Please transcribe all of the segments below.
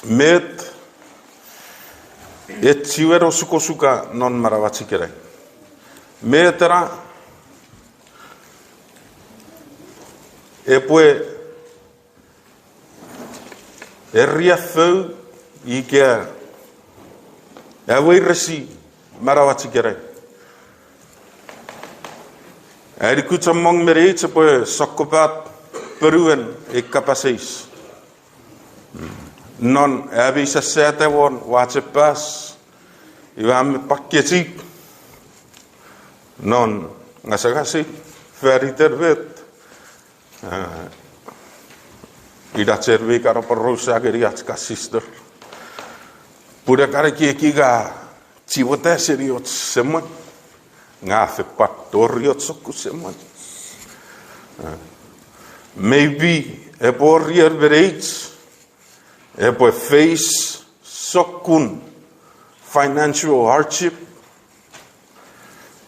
Met e tiwero suka non marawati kere. Metera e pue e riafau I ke e wairasi marawati kere. E di kuta mong mere te pue sokopat peruen e kapaseis. Non e abisa sete won wache pas I wame paketi non ngasagasi feri tervet I da terve karo parosa geriat ka sister pura kare ki ga chivote seriot semon nga fe patoriot soku semon maybe e porrier bereits e po face sokun financial hardship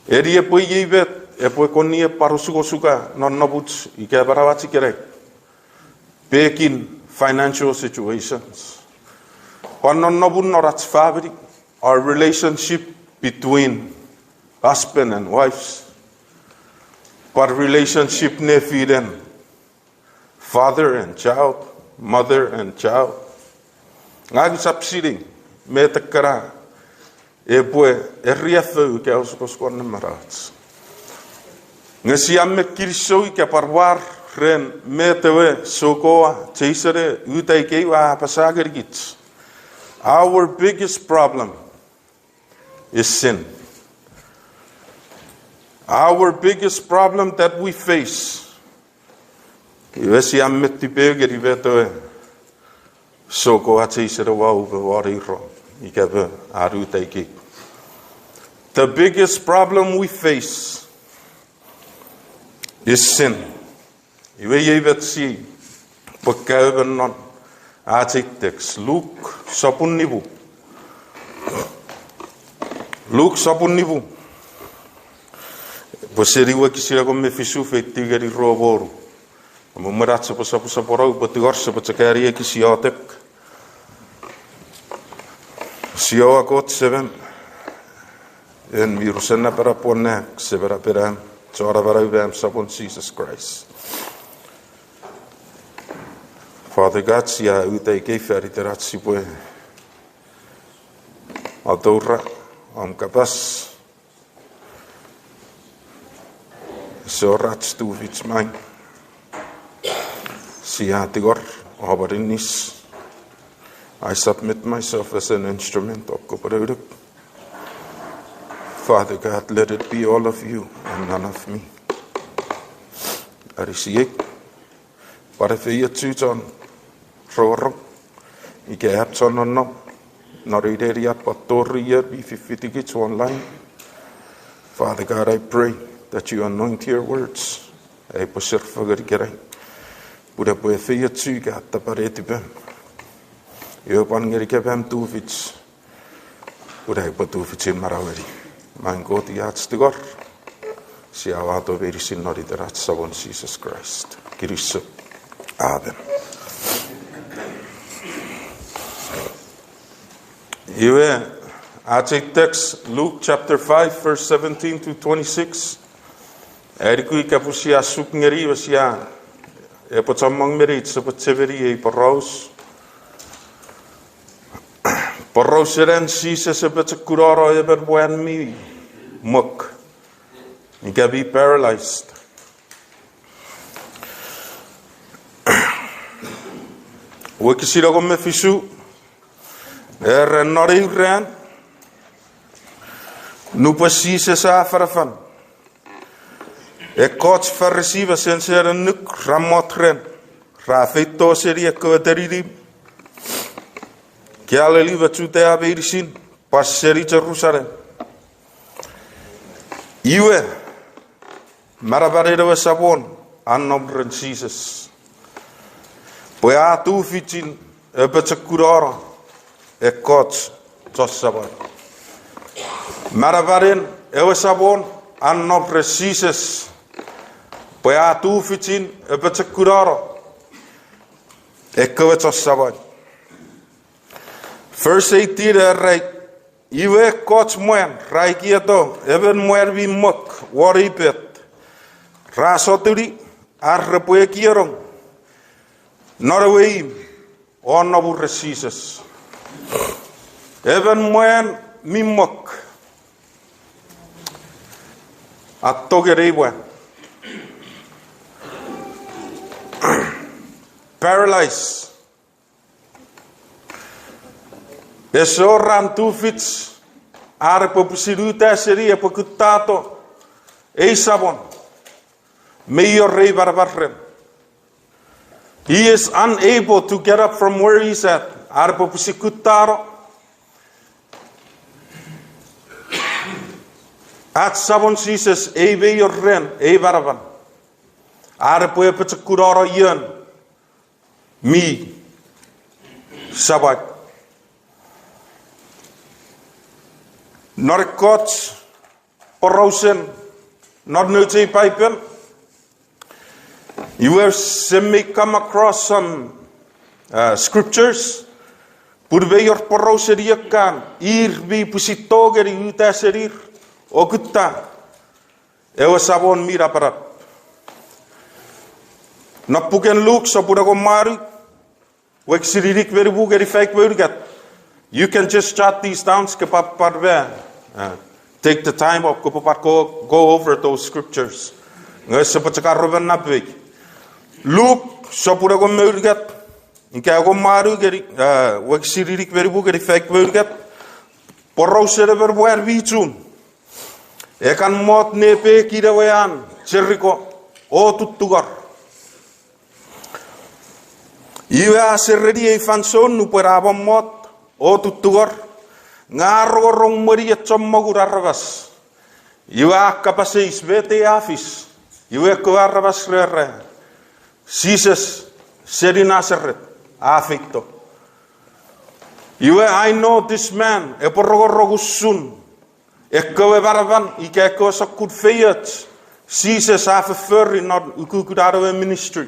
eri e po yibet e po koni e parusuko suka non nobuts I ke barawati kere pekin financial situations our relationship between husband and wives, but relationship nephew father and child, mother and child. Ngagi sapsiri me takara e poe e riafu ke ausko na marats. Ngasi amme kirso ke parwar ren me tewe sokoa teisere utai ke wa pasagirgit. Our biggest problem is sin. Our biggest problem that we face is the biggest problem we face is sin. Luke sapun nivu. Poseri wa kisira ko me fisu fe tigari roboru. Mo maratsa po sapora po tigorsa po tsakari e kisiotek. Sio akot 7. En virusena para pone severa pera tsora para ubam sapun Jesus Christ. Father God, sia utai ke feriteratsi poe. Adora am kapas. So rats to its mine. Sia tigor oberinis. I submit myself as an instrument of Koparuduk. Father God, let it be all of you and none of me. Arisiek. Parafia tuton. Roro. Ike apson on no. Norideria patoria B50 online. Father God, I pray that you anoint your words. I posir fagari. Buddha poefia tsuga tapareti. You pangerica bam tuvits. Buddha patuvits in Marawari. Man go the arts to God. See how out of very sin not the rats of Jesus Christ. Kiris. Amen. I take text Luke chapter 5 verse 17 to 26. Erikui kapusia sukngeri wasia e potamang merit sa potseveri e paros. Paros eren sisa sa potsakuraro e berbuan mi muk. You can be paralyzed. Wakisira ko me fisu eren nori ren nu pasisa sa farafan. E coach farisiva sense eren nuk ramotren rafeito seria ko deridi kiale liva tute abirisin passeri Jerusalem. Iwe marabarera wa sabon anobren Jesus. Poe atu fitin e petsakurara e coach tossaban. Marabaren e wa sabon anobren Jesus. Poe atu fitin e petsakurara e kowe tossaban. Verse 18 right. Iwe koch mwen, rai kieto, even mwen vi mok, wari pet. Rasoturi, arrepoe kierong. Norway, honorable Jesus. Even mwen mi mok. Attogerewa. Paralyzed. Eso ran tu fits. Are popusiruta seria pocutato. E sabon. Mayor Ray Barbarren. He is unable to get up from where he's at. Are popusikutaro. At sabon Jesus, e mayor ren, e barban. Are popusikuraro yen. Me. Sabat. Not a coach, porosen, not no pipen. You have semi come across some scriptures. Purve your poroseria kan, irbi pusitogeri utaserir, okutta. Ewa sabon mira para. Napuken look so purago maru. Wek siririk very bugeri fake wurgat. You can just jot these down, skip up parve. Take the time of go over those scriptures. Luke, Sopura go Murgat, in Kago Maru, Wek Siric very book, effect Murgat, Poros ever where we tune. Ekan mot nepe kidawayan, Jericho, O tutugar. You are already a fanson, Nuperaba mot, O tutugar. Ngarorong Maria Chomogurarvas. You are capacis vete afis. You are coarvas rere. Jesus said in Nazareth, affecto. You are, I know this man, a porogorogusun. Echo Baravan, Ikeko so good fayet. Jesus have a furry, not could out of a ministry.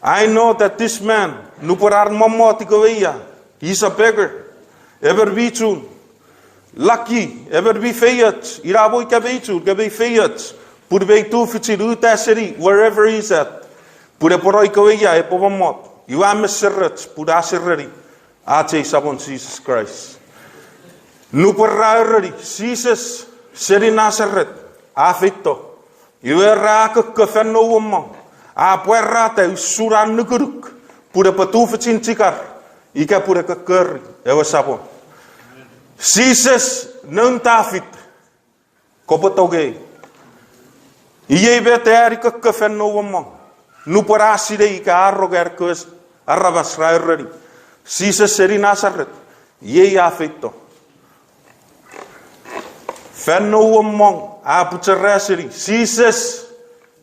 I know that this man, Nuparar Momotigoia, he's a beggar. Ever be tune. Lucky, ever be fayet, Irabo Kabetu, Gabe fayet, put be two fitiru tassery, wherever he's at. Put a poroikoia, a povamot. You are Messeret, put asserri, Ate Sabon Jesus Christ. Nuperari, Jesus, said in Nazareth, Afito. You are Raka Kafano woman, A puerrata, Suran Nukuruk, put a patufitin tikar, Ika put a curry, ever Sabon. Jesus non tafit kopotoge iye bete ka kafenno womo nu paraside ka arroger kus arabas rairi Jesus seri Nazareth ye afito fenno womo a puterasiri Jesus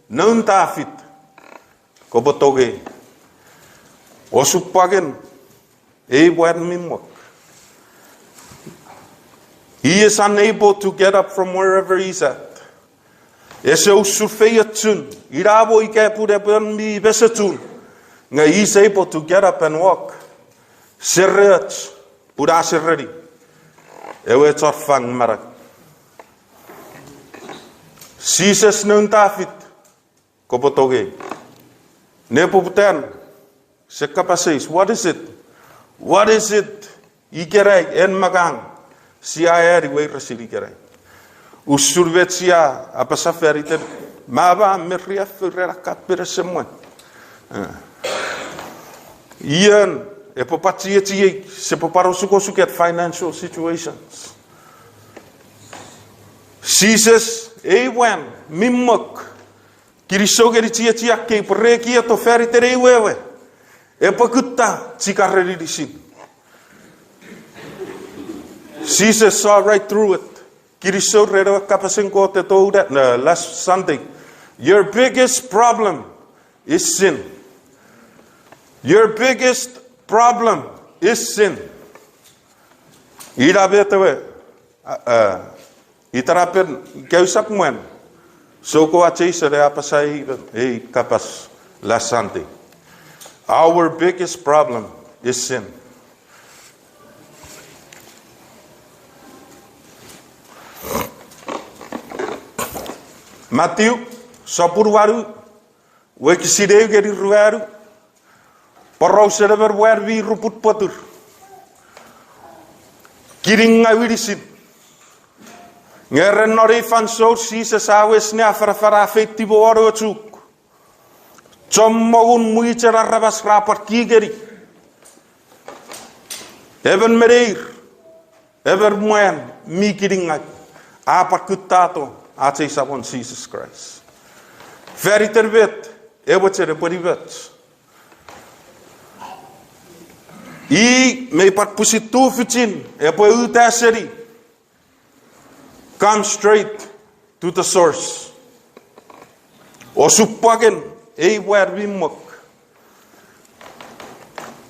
non tafit kopotoge osupagen e buen mimok. He is unable to get up from wherever he's at. Eso sufeyatun. Irabo ikepudepun mi besatun. He's able to get up and walk. Serret. Puda serredi. Ewe torfang marak. Jesus nun tafit. Kopotoge. Nepoputan. Sekapasis. What is it? What is it? Ikerei en magang. Sia eri wei rasiri kere. Usurvetsia apa saferite maba meria ferra kapere semua. Ian epopati se poparo suket financial situations. Jesus ewen mimok kirisogeri tia ke preki to ferite rewewe. Epokutta cikarreri disin. Jesus saw right through it. Last Sunday. Your biggest problem is sin. Your biggest problem is sin. Itarapen kausap muen. So ko atisa de apasai e kapas last Sunday. Our biggest problem is sin. Matthew, Sopurwaru, Wekiside Geri Ruaru, Porro Server where we Ruput Potur, Kiring Awidisit, Ngeren Nori Fan So, Jesus Awes Neafara Fetibo Oro Chuk, Chomogun Muichera Rabas Rapper Kigeri, Evan Mereir, Ever Mwen, Mi Kiring Apakutato. Ate sabon Jesus Christ. Very tervet, ebotere porivet. I me pat pusitu fitin, epo utaseri. Come straight to the source. Osupagen, where we mok.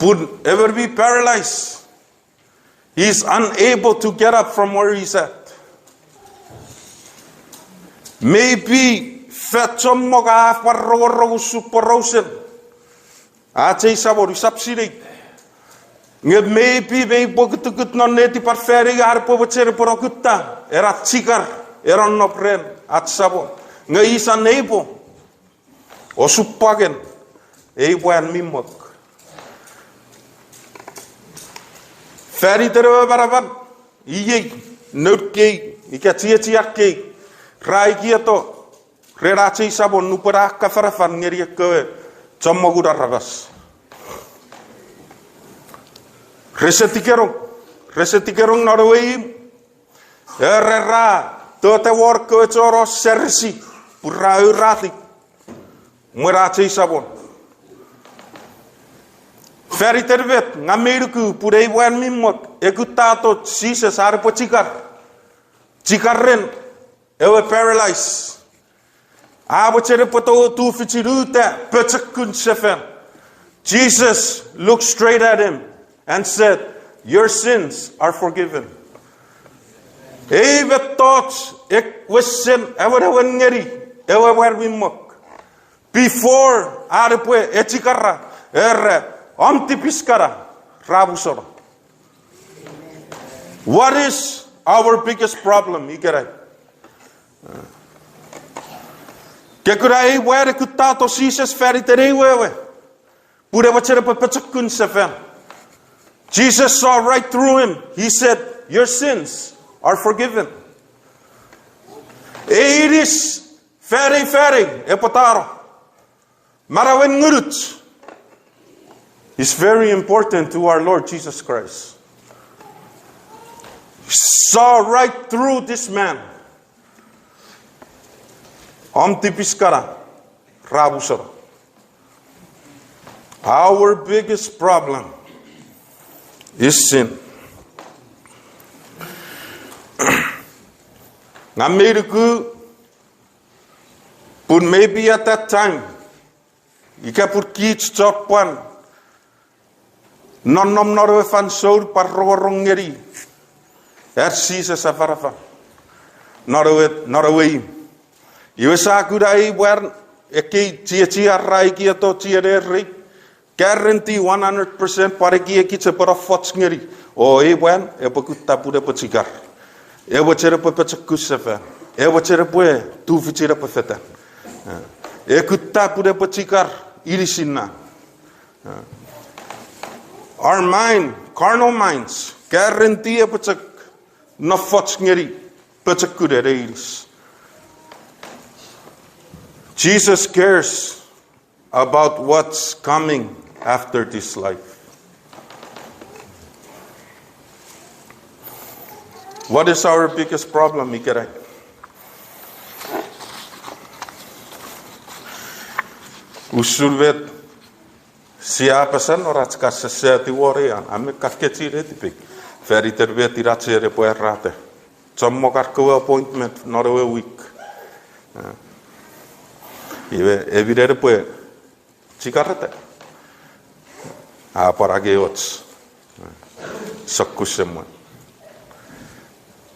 Would ever be paralyzed. He is unable to get up from where he's at. Maybe fetom moga parro superosen. Ate sabor subsidy. Maybe may bogut non neti par ferry arpo bocere porokutta. Era chicar, era no pren at sabo. Nga is unable. O supagen. Wan mimok. Ferry tere baraban. Iye. Note key. Ikatia key. Rai kieto, rerachi sabon nupara kafarafan ngeri ke chomogura rabas. Resetikerong norway, erera, tote work choro sersi, pura urati, murachi sabon. Ferry tervet, ngamirku, purei wan mimok, ekutato, Jesus arpo chikaren. Ewe paralyzed. Abochere poto tu fichiruta petakun sefen. Jesus looked straight at him and said, "Your sins are forgiven." Ewe thoughts ek wesen ewe ngeri ewe wermimok. Before arepwe etikara erre omtipiskara rabusoro. What is our biggest problem? Ikere. Kekurai where kutato Jesus ferry terewewe. Pure bachere pepachakun sefen. Jesus saw right through him. He said, "Your sins are forgiven." Eiris ferry epotaro. Marawen ngurut is very important to our Lord Jesus Christ. He saw right through this man. Omtipiskara rabusara. Our biggest problem is sin. Namiriku, but maybe at that time, ika put kids chokpan, nonom norwe fan soul parrorongeri, Jesus afarafa, norwe. Iwesa kudai wer eki chia rai kia to chia ri guarantee 100% pare kia kitse para fots ngeri o wen e pakutta pude pachigar e wachere pa pachakusefa e wachere pue tu fichira pa feta e kutta pude pachigar irisina. Our mind, carnal minds, guarantee e pachak no fots ngeri pachakude reiris. Jesus cares about what's coming after this life. What is our biggest problem, Ikerai? Usulvet siapasan orat kaseseti worian ame kaketire tipik feri terveti ratsere poerrate sommo karko appointment norwe week ive evidere poe cigarrete a parageots sakkussemmo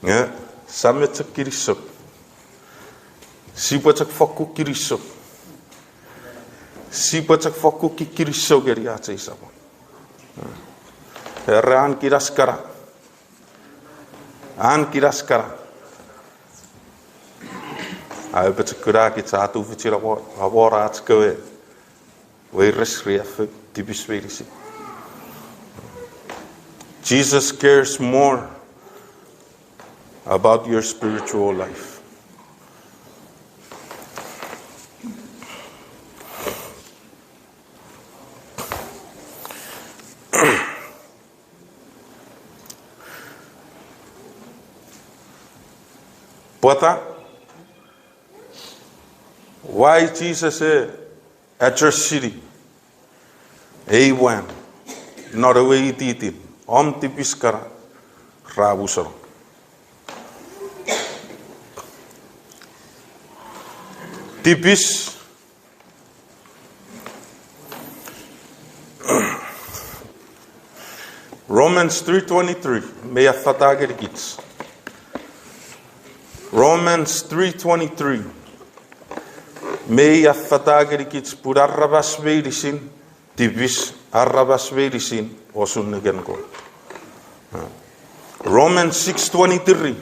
nge samet kirisop sipacak fokku kirisop sipacak fokku kirisop geriace isabo ran kiraskara an kiraskara I hope it's a good agit at over to a war at go. Where is ref to be sweet. Jesus cares more about your spiritual life. But why Jesus at your city? A1, not a way it is. Tipiskara rabusar. Tipis Romans 3:23. May I fatagir kids. Romans 3:23. May I fatagir kids put arrabas verisin. Tipis arrabas verisin. Osun again go. Romans 6:23.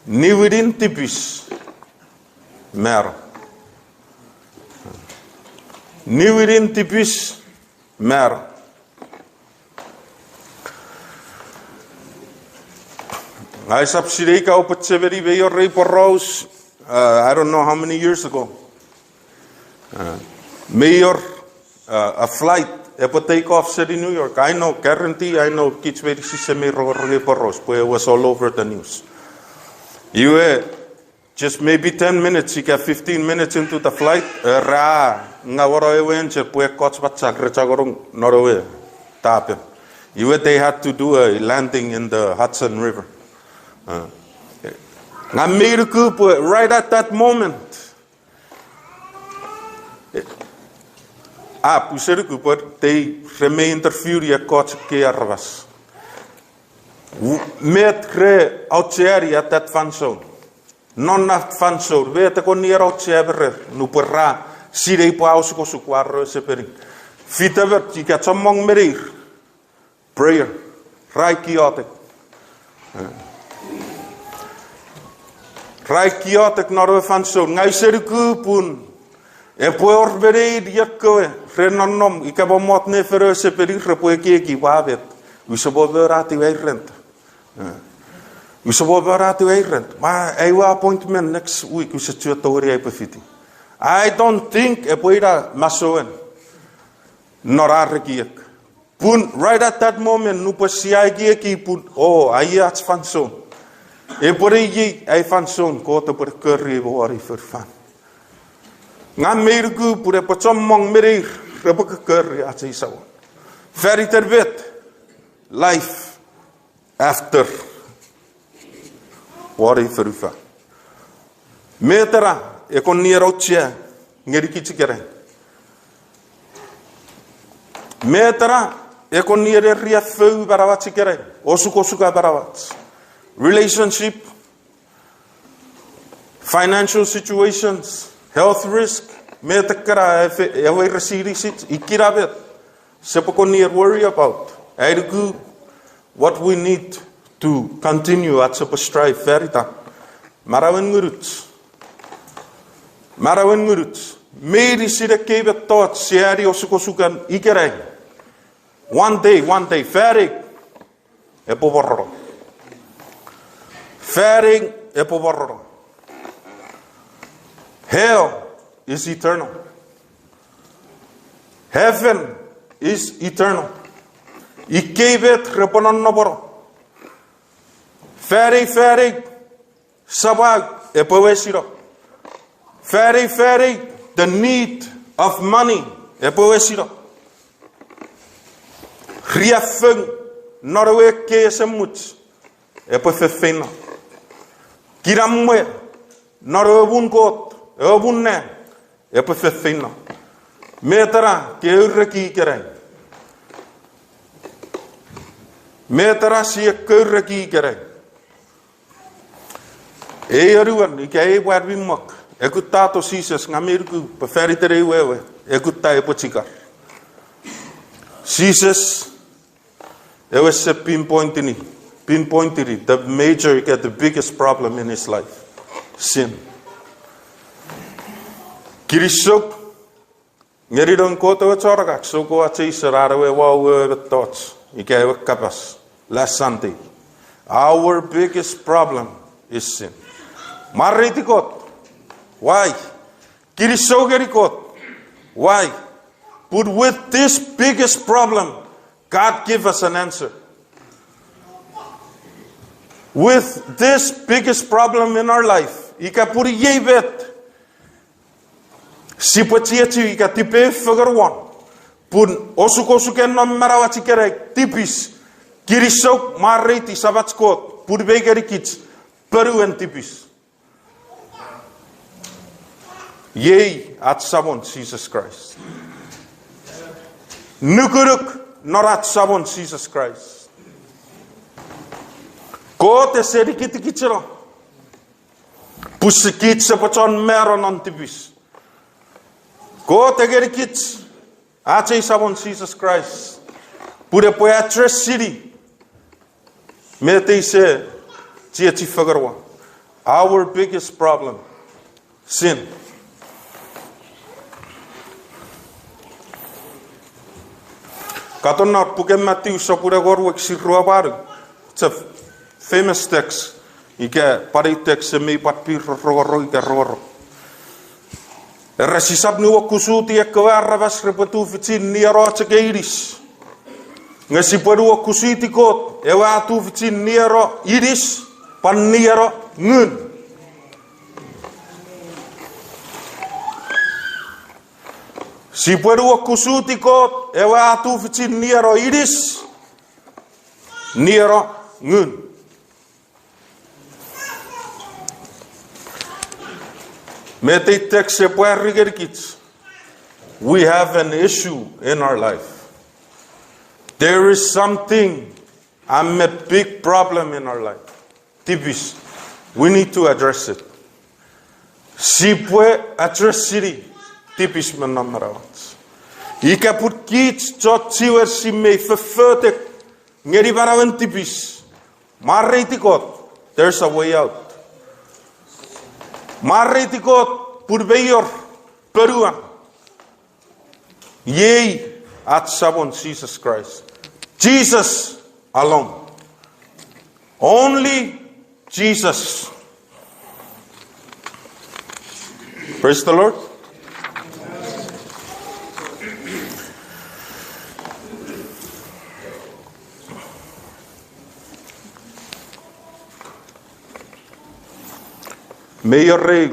Niwidin tipis mer. Niwidin tipis mer. I subsidized up at Severi Bayor Raper Rose, I don't know how many years ago. Mayor, a flight, a takeoff said in New York. I know, guarantee, I know, kids very similar Raper Rose, but it was all over the news. You were just maybe 10 minutes, you got 15 minutes into the flight, they had to do a landing in the Hudson River. Right at that moment, they remained the fury of God's care. Met Aucheani at that fan zone. Non at fan zone. Weet ik neer Aucheani. Nu perra. Sirei pauze kosu kwaro seperi. Fitaver tika somong merir. Prayer. Raikiotek. Raikiotek naro fan zone. Ngai seriku pun. E poor bereid yakkoe. Renanom. Ik heb omot nefer seperi. Repoe keki wabet. We should rati weirent. We should rati weirent. Maar I will appointment next week. We should tutori epifiti. I don't think a poira masoen. Nor arrekiek. Pun right at that moment nu pasiai kieki pun. Oh, ayats fanson. E porigi ai fanson kota per curry wari for fan. Nga mergu pure pochomong merir. Rebek curry at isaw. Very terbet. Life after what if rufa metera e kon ni roche ngeri kichikere metera e kon ni ria feu barawat chikere osuka barawat relationship, financial situations, health risk metekara e we resiri sit ikirabet sepokon ni worry about what we need to continue at super strive verita. Manauwen nguruts. Meri sida kebe tot seri osukosukan ikereng. One day, faring epovorro. Faring epovorro. Hell is eternal. Heaven is eternal. Ikebet reponon noboro. Ferry, sabag epoesiro. Ferry, the need of money epoesiro. Riafung norwe keesemuts epofefena. Kiramwe norwe bungot ebunne epofefena. Metara keureki kereng. Metara si keureki kereng. Everyone, ik heb waar we mak. Ik heb tato Jesus, ngamirku, beveritere wewe. Ik heb taai pochikar. Jesus, it was a pinpointing, the major, the biggest problem in his life, sin. Kirisok, ngeridon koto chorak, so go at Israel, wow, thoughts, Ika kapas, last Sunday. Our biggest problem is sin. Maritikot. Why? Kirisogerikot. Why? But with this biggest problem, God give us an answer. With this biggest problem in our life, ika puri yebet. Si patiatu ika tipe figurwan. Pun osukosuken no marawati kerek tipis. Kirisok mariti sabatskot. Pur begerikits. Peru en tipis. Yea at sabon Jesus Christ. Nukuruk nor at sabon Jesus Christ. Kote sedikit kichiro. Pusikit sepachon meron on tipis. Kote gerikits. Ache sabon Jesus Christ. Pure poetre city. Mete se tieti fagarwa. Our biggest problem, sin. Katonna puke Matthew so pure gorwek sirua baru. It's a famous text. Ike pari text se me pat pir roro ike roro. Resisap ni wakusuti ekwarra vas repetu fitin ni aro chegeiris. Ngasi padu wakusuti kot ewa tu fitin ni aro iris pan ni aro ngun. Si padu wakusuti kot ewa tu fitin ni aro iris ni aro ngun. We have an issue in our life. There is something, a big problem in our life. Tipis, we need to address it. Si pue address it, tipis menamarawat. Ika put kids tot siwer si me verfurtek ngeri barawen tipis. Maritikot, there's a way out. Maritikot purbeyor peruan. Yea at sabon Jesus Christ. Jesus alone. Only Jesus. Praise the Lord. Mayor Ray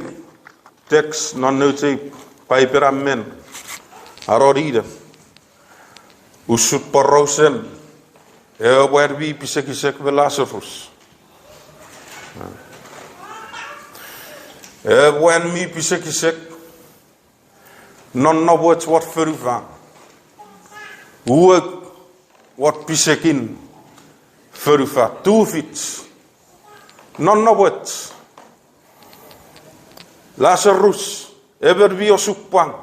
text non note paper men arorida usut porosen where we pisek velasofus when me pisek non no words what veruva what pisekin veruva two fits non no words Lazarus, ever be osupang,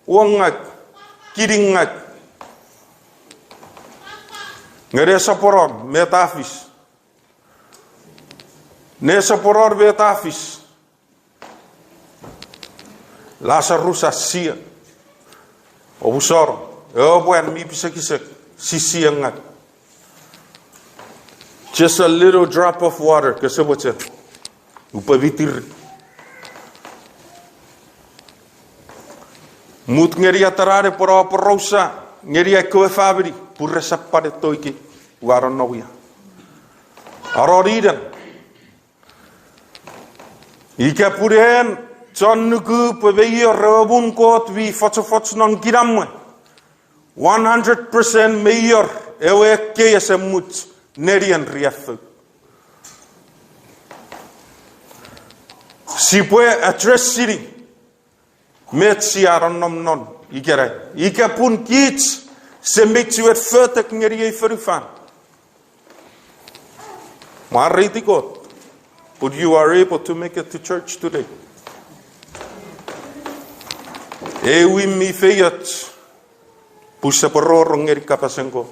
uangak, kiringak. Ngeresa poror, metafis. Nesa poror metafis. Lazarus asia. Obusor, buan mi pisakisek, sisiangat. Just a little drop of water, kesebucet. Upavitir. Mut ngeria tarare porosa ngeria koe fabri purre sappare toiki waron novia aroridan ika puren chonnuku peveio robun kot vi fots non kiramwe 100% mayor ewe kesemut nerian riafu si puede address city met siaran nom non ikere ika pun kids se met you at furtek ngeri verufan mariti god but you are able to make it to church today we mi feyat pusa poror ngeri kapasengo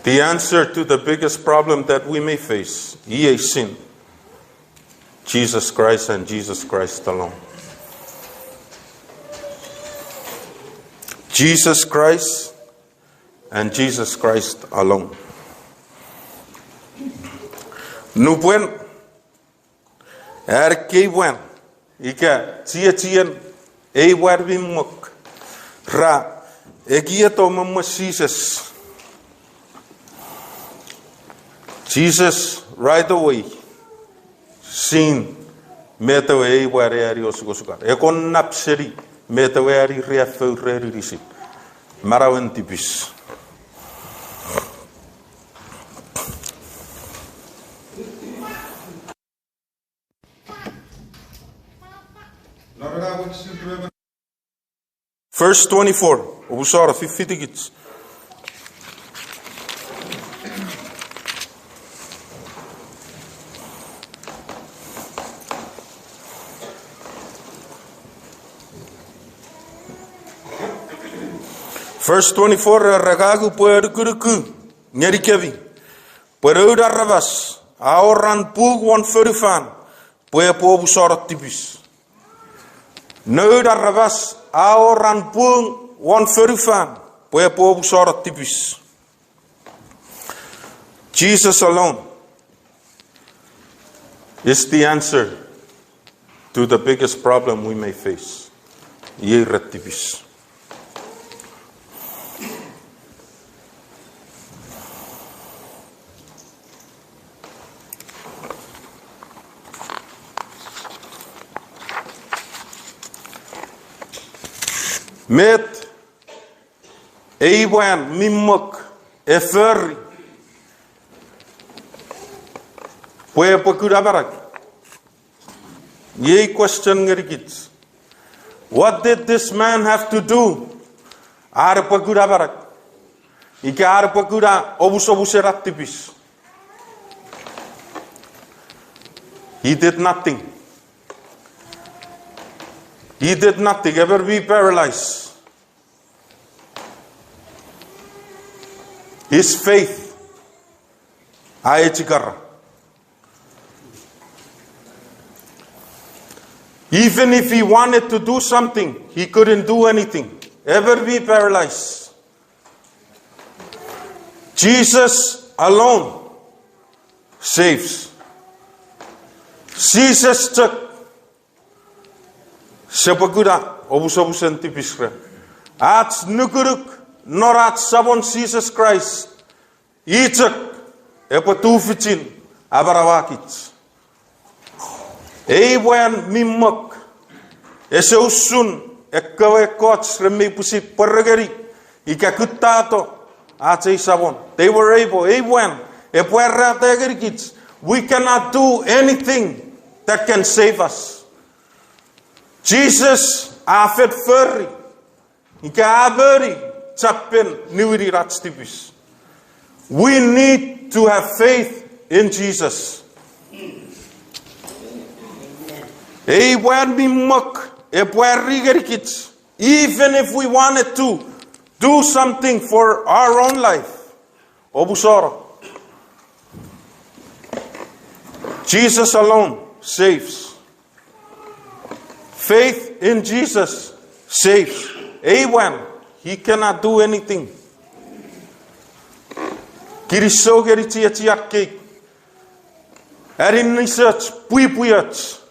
The answer to the biggest problem that we may face, ye sin, Jesus Christ and Jesus Christ alone. Jesus Christ and Jesus Christ alone. Nubwen, erkebwen, ika tiatien, ewarvimuk, ra, egiatomama Jesus. Jesus, right away, seen metawe ewareari osugosukar. Ekon napseri metaweari reafureri risit. Marawen tipis. Verse 24. Obusara 50 gits. Verse 24, ragagu puerkuruku, nyerikevi, pueruda ravas, aoran pug wan furufan, puepo busara tipis. Nouda ravas, aoran pug wan furufan, puepo busara tipis. Jesus alone is the answer to the biggest problem we may face. Ye retipis. Met ewan mimuk eferi pue pakura barak. Ye question ngerikits. What did this man have to do? Are pakura barak. Ike are pakura obus tipis. He did nothing. He did nothing, ever be paralyzed. His faith, ayechikara. Even if he wanted to do something, he couldn't do anything. Ever be paralyzed. Jesus alone saves. Jesus took Sepagura, obusobusen tipisre. Ats nukuruk, norat sabon Jesus Christ. Ichak, epatufichin, abarawakits. Ewan mimok, eseusun, ekawe kots, remipusit paragari, ikakutato, ats sabon. They were able, ewan, epuerra tegerikits. We cannot do anything that can save us. Jesus afet furry. Ika aberi chapen niwiri ratstipis. We need to have faith in Jesus. Even if we wanted to do something for our own life. Obusoro. Jesus alone saves. Faith in Jesus saves. Ewan, he cannot do anything. Kiriso geritiatiake. Erin research, puipuyats.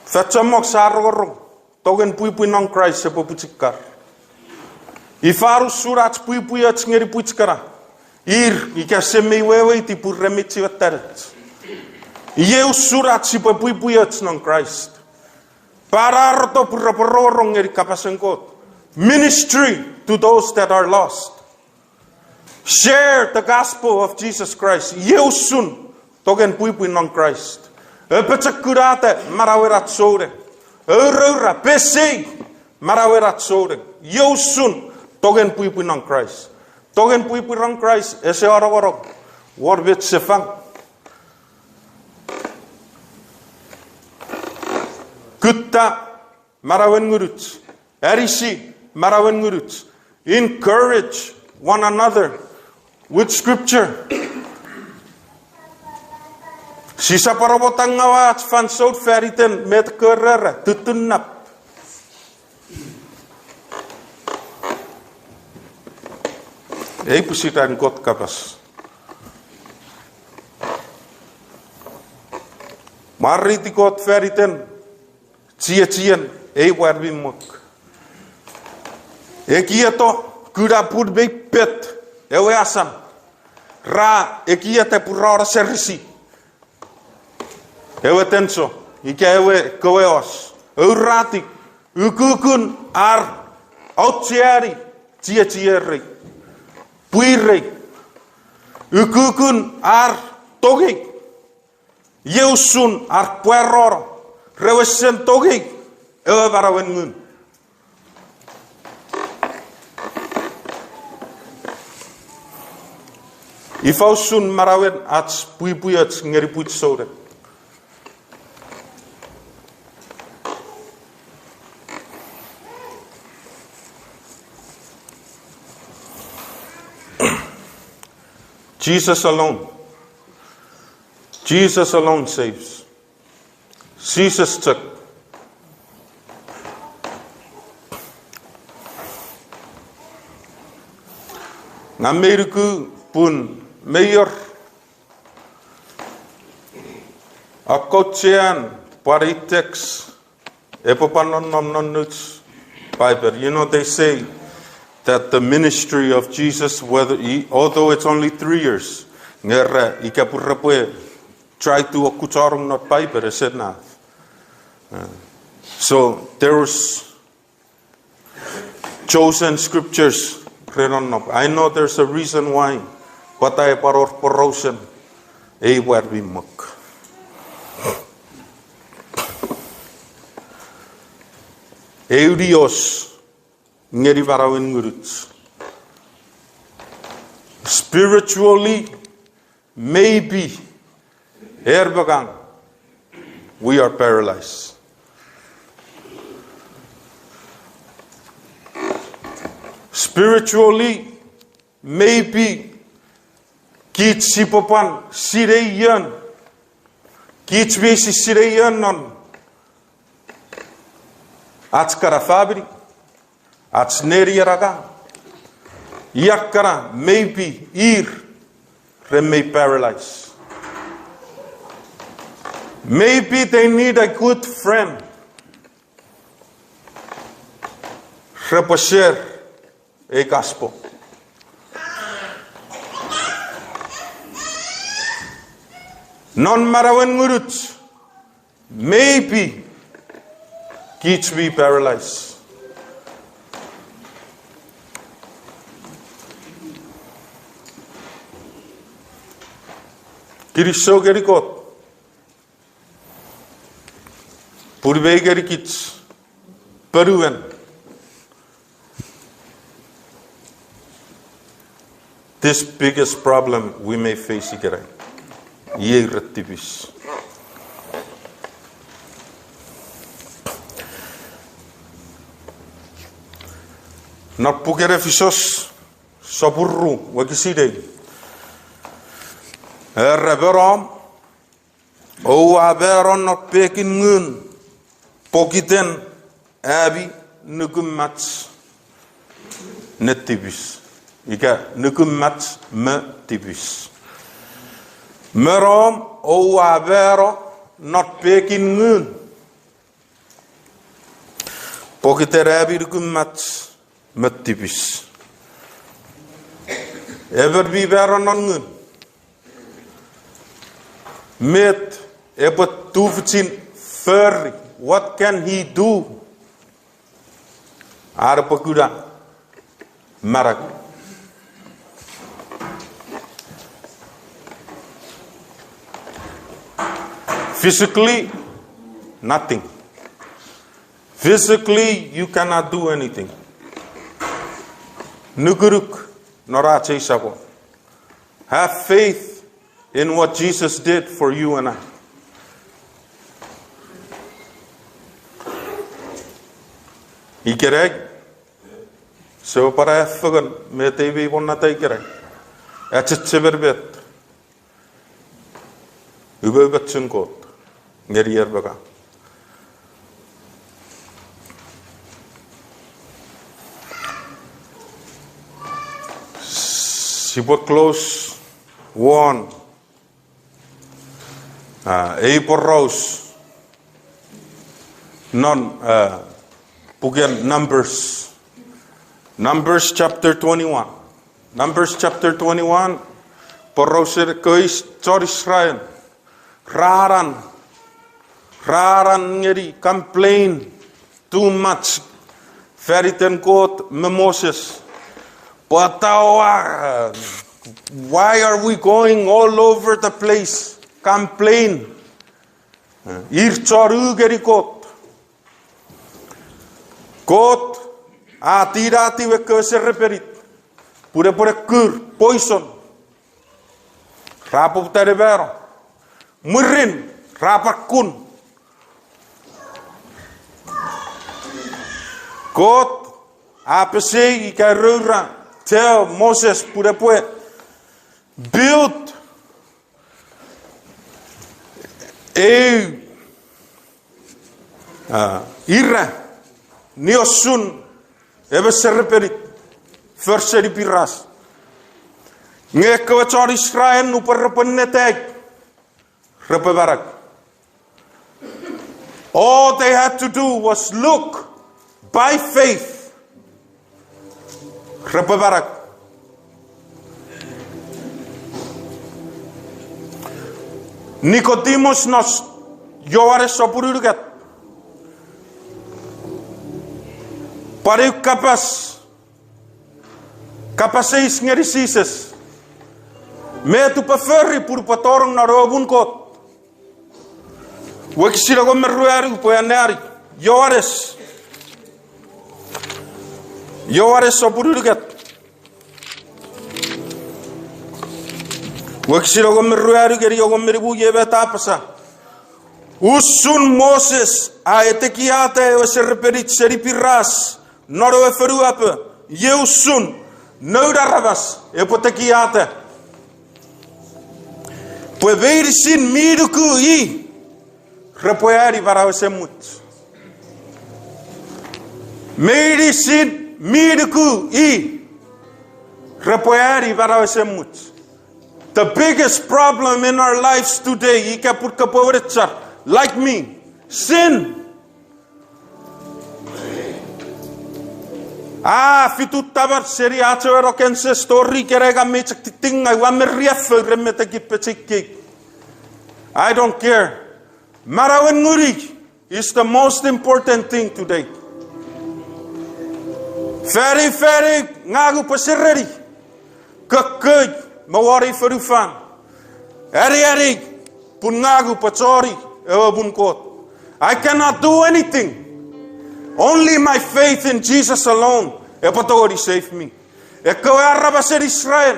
Fatsamok sarorong. Togen puipui non Christ sepoputikar. Ifarus surats puipuyats ngeri puitkara. Ika semeiwewe iti purremiti vataret. Ieu surat si puipuyats non Christ. Pararto purrapororong ngeri kapasenkot. Ministry to those that are lost. Share the gospel of Jesus Christ. Ieu sun togen puipui non Christ. Epetsakurate marawerat sore. Eurora pesi marawerat sore. Ieu sun togen puipui non Christ. Togen puipui non Christ ese orogorog. Warbit sefang. Kutta marawen nguruts. Erisi marawen nguruts. Encourage one another with scripture. Sisa parabotanga van sout veriten met kerere tutunap. Ei pusitaan kotkapas. Marriti kot veriten tien ei warvimok. Ekieto kuda put be pet ewe asam. Ra ekiete purora serisi. Ewe tenso, ike ewe koeos. Eurati, ukukun ar Aucheani tierri. Puirri. Ukukun ar togi. Yeusun ar puerror. Rewesen togi. Ewe barawen ngun. Ifausun marawen ats pui-puiats ngeri puit sode. Jesus alone. Jesus alone saves. Jesus took. Ngamiruku pun mayor Aucheani paritex epopanon non nuts Bible. You know, they say that the ministry of Jesus, although it's only 3 years, try to okutarong not Bible, said na. So there was chosen scriptures. I know there's a reason why. Patay paror porosen ei warvimok. Eudios ngeri varawin nguruts. Spiritually, maybe, erbagang, we are paralyzed. Spiritually, maybe, kit sipopan sireyan, kit vesi sireyan non, atskara fabri. Ats neriaraga. Yakara, maybe, may paralyze. Maybe they need a good friend. Repasher a gospel. Non marawen ngurut. Maybe kids be paralyzed. Kiriso gerikot. Purbe gerikits. Peruan. This biggest problem we may face here. Yeretibis. Not pukere fisos. Saburu. Wakiside. Reberam, o aberon not pekin ngun, pokiten, abi, nukumats, netibis. Ika nukumats me tibis. Meram, o abero not pekin ngun, pokiter abi nukumats, me tibis. Ever be veron on ngun. Met ebot toevertien furry. What can he do? Arapakuda marak. Physically, nothing. Physically, you cannot do anything. Nuguruk norache sabo. Have faith in what Jesus did for you and I. Ikereg, So para effagan me TV vonna taikere. Atseberbet. Ubebatsun kot. Ngerier baga. She was close one. April Rose. Non Pugan Numbers. Numbers chapter 21. Numbers chapter 21. Porosir kois chor Israel. Raran ngeri complain too much. Feriten kot Moses. But why are we going all over the place? Complain. Ir choru geri kot. Kot tirati we curse reperit. Pure kur poison. Rapo terevero. Murin rapakun. Kot apese ikarura. Tell Moses pure build a ira niosun ebe serperit verseri piras ngekawachor Israel nu perpenetek repebarak. All they had to do was look by faith. Repebarak. Nicodemus nos yoare sopurugat. Pare capaceis ngerisises. Me tu preferri pur patorong na robun kot. Wekisira go merruari poyanari. Yoares sopurugat. Wekisira go merruari geri go meribu yebeta pasa. Usun Moses a etekiate o serperit seripiras. Noro e feruape. Yeusun. Noudarabas. Epotekiate. Pueveir sin miruku i. Repoiari para o semut. Meiri sin miruku i. Repoiari para o semut. The biggest problem in our lives today, like me, sin. Fitu tabar seri achero kense story kerega mechak titinga wamerriafu remete kipechiki. I don't care. Manauwen nguri is the most important thing today. Very ngagu pasireri. Kekuj mawari ferufan. Eri pungagu pachori ewa bunkot. I cannot do anything. Only my faith in Jesus alone. Epatori save me. Ekawarabaser Israel.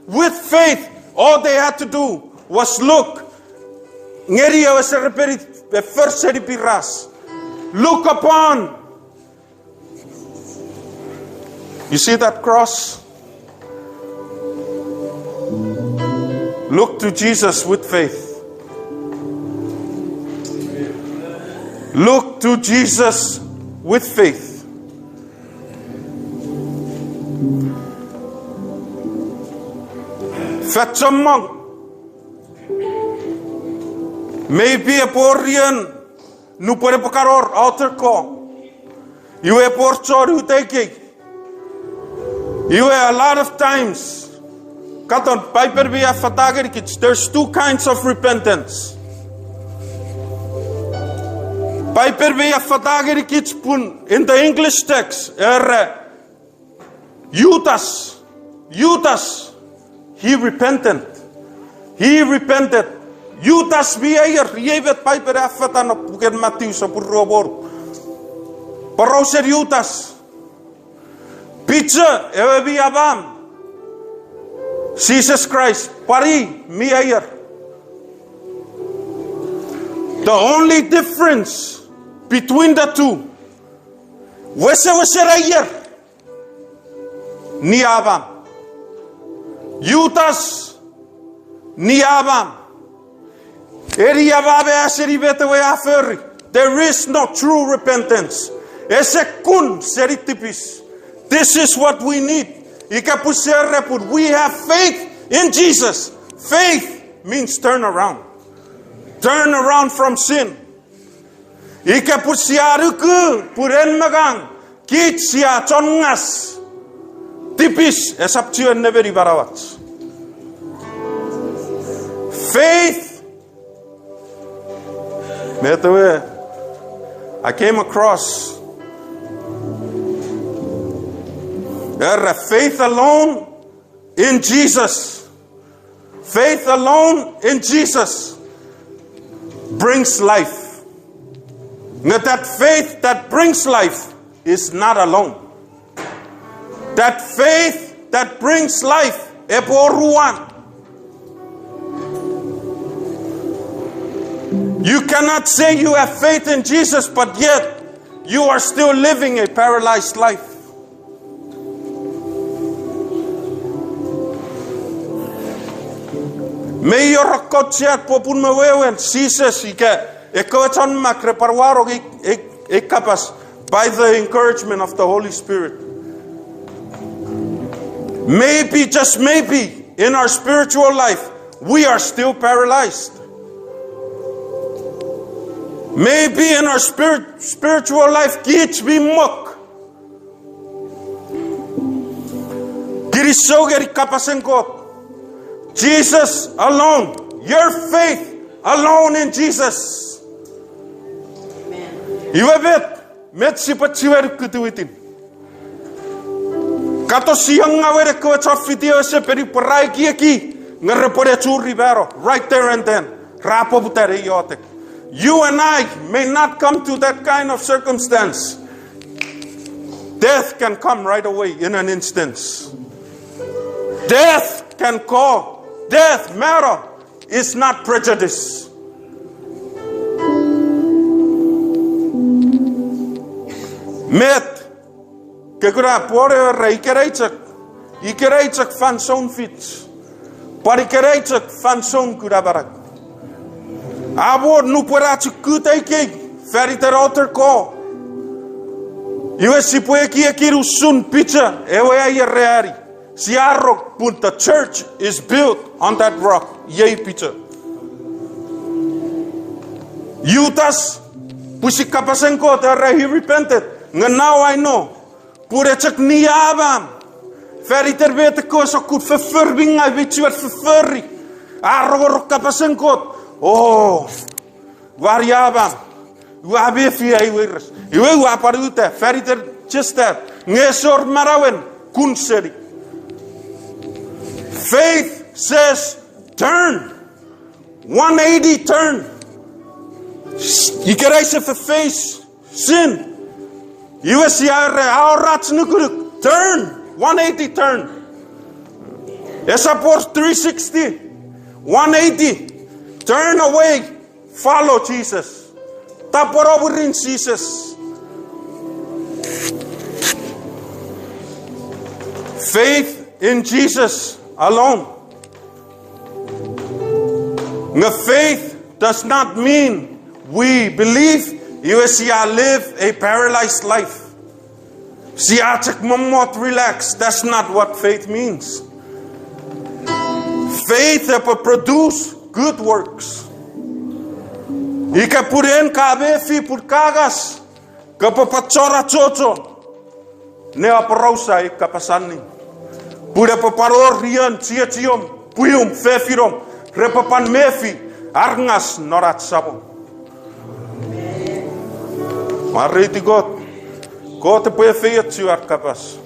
With faith, all they had to do was look. Look upon. You see that cross? Look to Jesus with faith. Look to Jesus with faith. Fatsamang. Maybe a porian nu pore pakaror altar call. You a porchor who take it. You a lot of times. Katon piper be a fatagirkits. There's two kinds of repentance. Piper be a fatagirkits pun in the English text. Judas. He repented. Judas bier yevet piper afatan op ken Matthews op robor. Paroser Judas. Pizza ewe biabam. Jesus Christ pari mier. The only difference between the two Wese rayer. Ni Abraham. Judas ni Abraham. Eri ababe aseri betewe aferi. There is no true repentance. Ese kun seritipis. This is what we need. We have faith in Jesus. Faith means turn around. Turn around from sin. Ika pusiaruku puren magang kit sia chongas tipis esaptuen neveri barawat. Faith. Metawe, I came across faith alone in Jesus. Faith alone in Jesus brings life. But that faith that brings life is not alone. That faith that brings life, eporuan. You cannot say you have faith in Jesus, but yet you are still living a paralyzed life. May your kotsiat popun mewewen Jesus ike ekoton makre parwaro ekapas by the encouragement of the Holy Spirit. Maybe, just maybe, in our spiritual life, we are still paralyzed. Maybe in our spiritual life, kids be mok. Girisogeri kapasenkot. Jesus alone. Your faith alone in Jesus. Iwe bet met sipat siwer kutuitin. Kato siyang ngawere ko chafitio se peri parai ki ngarepore churi baro right there and then. Rapo butere yotek. You and I may not come to that kind of circumstance. Death can come right away in an instance. Death can call. Death matter is not prejudice. Met kekura pore reikereichak. Ikereichak van zo'n fiets. Parikereichak van zo'n kurabarak. Abor nu puerachu kutaike feriter alter ko. Iwe sipueki ekiru sun picha ewe ayerreari. Siarok put the church is built on that rock. Yay picha. Judas pusikapasenko terre he repented. Now I know. Purechak ni Abraham. Feriter wete ko so goed vervurbing I weet you wat verfurri. Arrogor kapasenkot. Oh, waar Abraham. Wabe fi ai wirs. Iwe wa parute feriter chester. Ngesor manauwen kunseri. Faith says, turn. 180 turn. You can raise a face sin. You see our rats nukuruk. Turn. 180 turn. Esapor 360. 180. Turn away. Follow Jesus. Taporoburin Jesus. Faith in Jesus alone. The faith does not mean we believe you see I live a paralyzed life. See I take momot relax. That's not what faith means. Faith produce good works. Ika puren kabefi pur kagas kapapachora chocho ne aparosa ikapasani. Pura paparor rian ciacium puium fefirom repapan mefi arngas norat sabo. Mariti God te puede fiat ciuar kapas.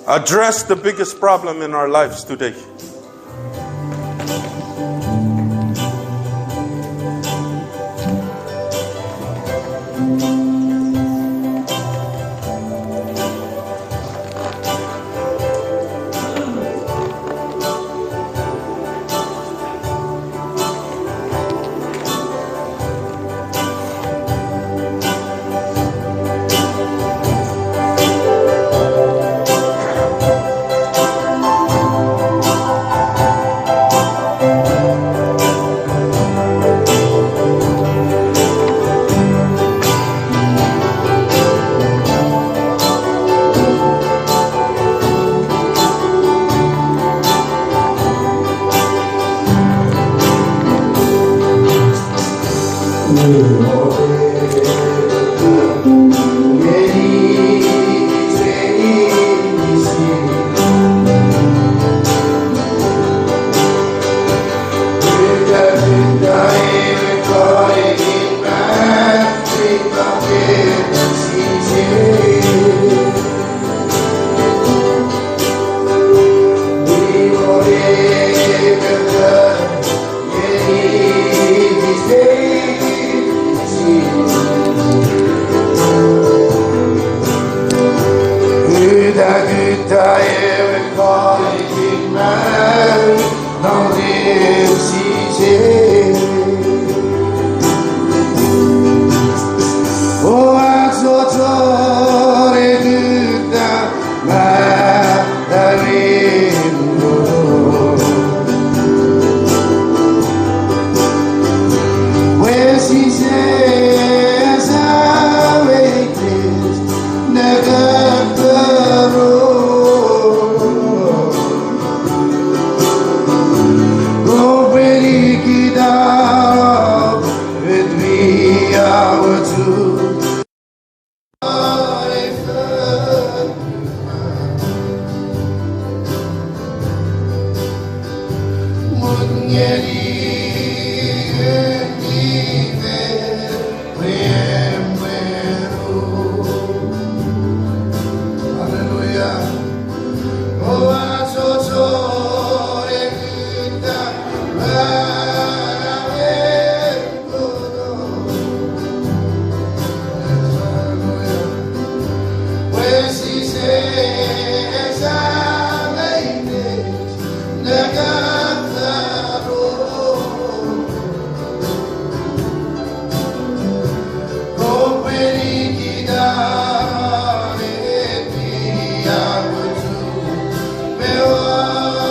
Address the biggest problem in our lives today. Bewa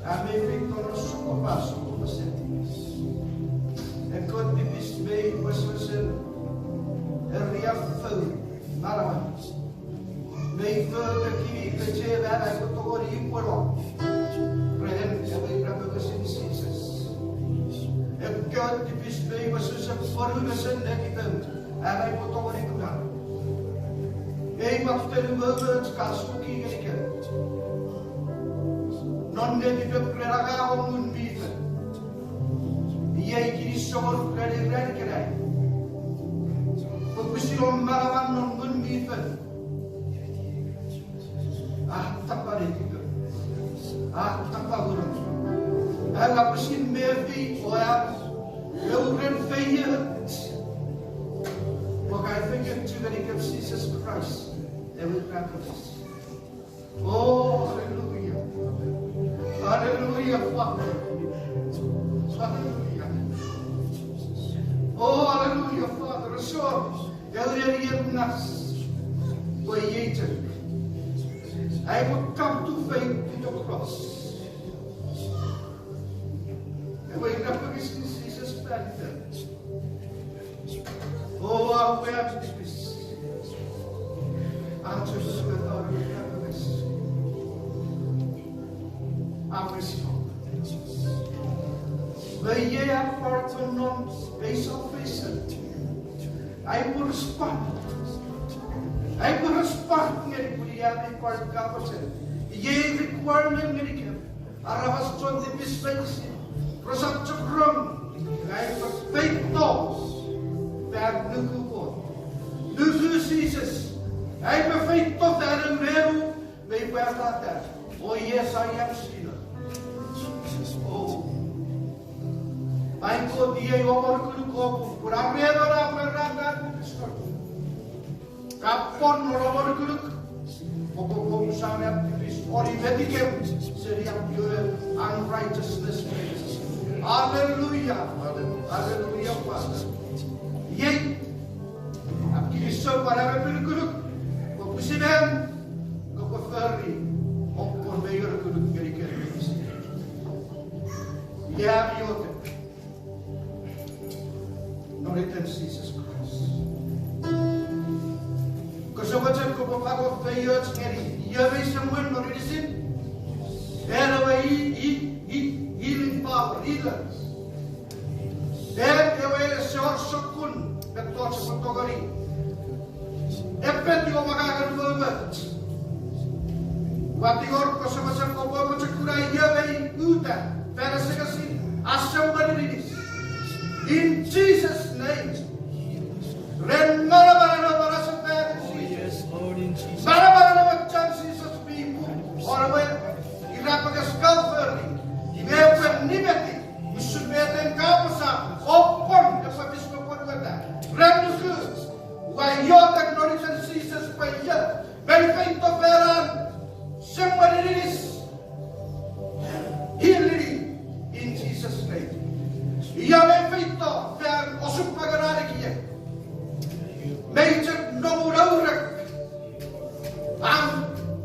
Amém, Victor, sou passo com você. É quando me bisbei, você é reafou, maravilhoso. Meio que me pediu, era eu tô orando por lá. Rehen, eu vou para você necessitas. É quando me bisbei, você se formou você daqui tanto. Era eu tô orando por lá. Ei, mas pelo menos caso que eu quero. Non ne di preraga o un vita. Iei ki sor prere krai. Po kusilo maravan non un vita. Ah, tapare diga. Ah, tapaguro. Ela pusin mevi o ya. Eu ren feia. Porque I think it's very good Jesus Christ. Every practice. Oh, hallelujah. Hallelujah, Father. Hallelujah. Oh, hallelujah, Father. So, every nas, I would come to faith in the cross. And we never miss Jesus back there. Oh, how we have to miss. I'm just with our happiness. I'm responsible. But yeah, apart from non-space of vision, I will respond. I will respond. Ngeri kuliah di part kapasen. Ye requirement ngeri kem. Arabas ton di bispensi. Prosap cekrom. I was faithful. Bad nuku po. Nuku Jesus. I was faithful. That in real. May we have that. Oh yes, I am sinner. Oh. Mein Gott, die Jommer kunnen kopen. Voor een reden afgeraan kapon orang kuluk. Pokok samen activist. Ori medikem. Seriap your unrighteousness. Hallelujah. Hallelujah, Father. Yei. Activist so para kuluk. Pokok Kopoferi. Oppon meyer kuluk geriken. Ja, Jote. Not in Jesus Christ. Because of what's up, Papa, for years, you have someone not in sin. There, healing power, healers. There, there were a source of kun, that thoughts of Togari. Depending on Magagan movement. What the orc was of a Papa, Yahweh, Uta, Pharisee, as somebody it is. In Jesus' name. Ren Marabana Barasa Pharisees. Marabana chances of people. Or when Irapagas Calvary. He may have liberty. We should be at the Kapasa. Open the Papisco Porta. Ren good. Why your technology ceases by year. Very faint of Veran. Somebody it is. Healing in Jesus' name. Yahweh feito ver osuk pagarare kiye. Meijek no laurek.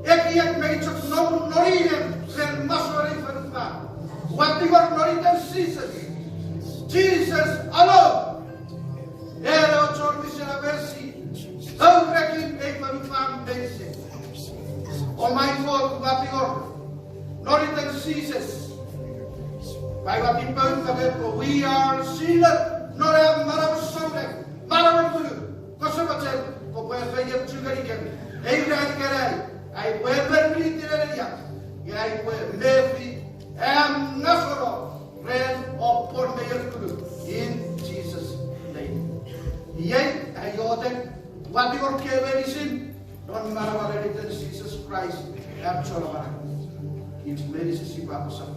Ek meijek no norinem sen masori verfa. What the word noriden Jesus alone. Ero chordi sera versi. Hourekin e verfa basic. Oh my God, what the word noriden Jesus. By what he both of it, we are sealed, not a Marabasone, Maraburu, Kosovatel, for where they have to get again. I wear very little, I wear Levi and Nazareth, ran upon the in Jesus' name. Yet, I ordered what you are carrying in, don't matter what it is, Jesus Christ, absolutely. It's medicine, Papa.